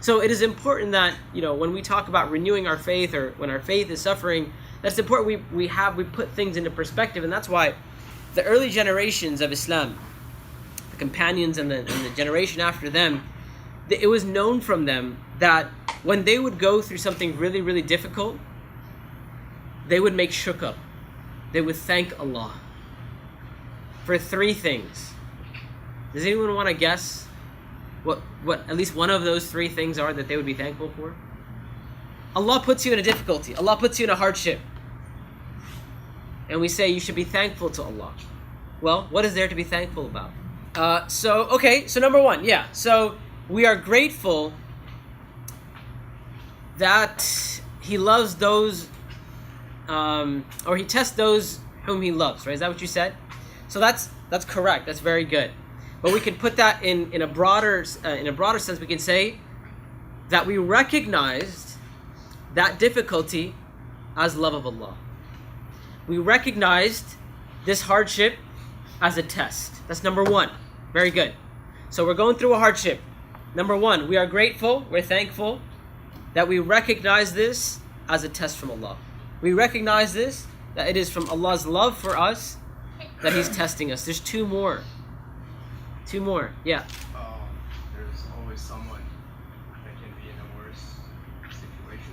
So it is important that, when we talk about renewing our faith, or when our faith is suffering, that's important we put things into perspective. And that's why the early generations of Islam, the companions and the generation after them, it was known from them that when they would go through something really, really difficult, they would make shukr. They would thank Allah for 3 things. Does anyone want to guess what at least one of those 3 things are that they would be thankful for? Allah puts you in a difficulty. Allah puts you in a hardship. And we say you should be thankful to Allah. Well, what is there to be thankful about? So number 1, yeah. So we are grateful that He loves those, or He tests those whom He loves, right? Is that what you said? So that's correct. That's very good. But we can put that in a broader sense. We can say that we recognized that difficulty as love of Allah. We recognized this hardship as a test. That's number 1. Very good. So we're going through a hardship. Number 1, we are grateful, we're thankful that we recognize this as a test from Allah. We recognize this, that it is from Allah's love for us that He's testing us. There's 2 more. 2 more, yeah. There's always someone that can be in a worse situation.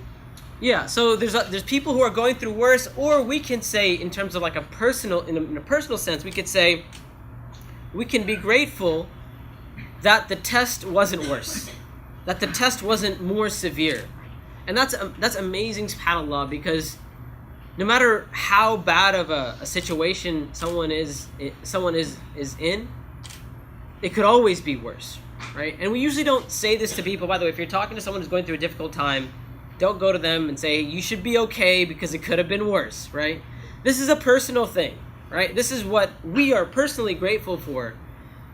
Yeah, so there's people who are going through worse, or we can say in terms of like a personal sense, we could say we can be grateful that the test wasn't worse, that the test wasn't more severe. And that's amazing, subhanAllah, because no matter how bad of a situation someone is in, it could always be worse, right? And we usually don't say this to people. By the way, if you're talking to someone who's going through a difficult time, don't go to them and say, you should be okay because it could have been worse, right? This is a personal thing, right? This is what we are personally grateful for.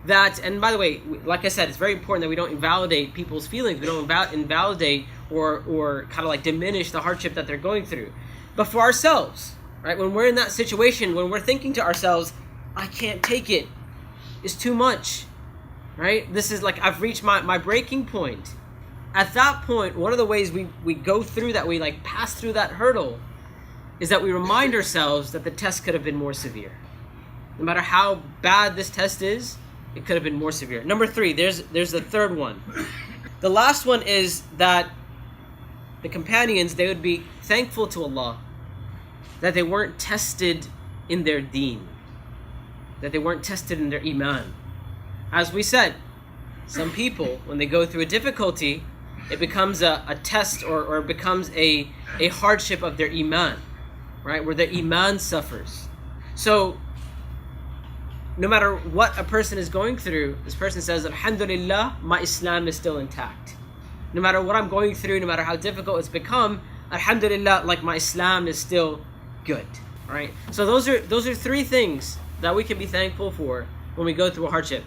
That, and by the way, like I said, it's very important that we don't invalidate people's feelings. We don't invalidate or kind of like diminish the hardship that they're going through. But for ourselves, right? When we're in that situation, when we're thinking to ourselves, I can't take it. It's too much. Right? This is like, I've reached my breaking point. At that point, one of the ways we go through that, we like pass through that hurdle, is that we remind ourselves that the test could have been more severe. No matter how bad this test is, it could have been more severe. Number 3, there's the 3rd one. The last one is that the companions, they would be thankful to Allah that they weren't tested in their deen, that they weren't tested in their iman. As we said, some people, when they go through a difficulty, it becomes a test or it becomes a hardship of their iman, right? Where their iman suffers. So, no matter what a person is going through, this person says, Alhamdulillah, my Islam is still intact. No matter what I'm going through, no matter how difficult it's become, Alhamdulillah, like my Islam is still good, right? So those are 3 things that we can be thankful for when we go through a hardship.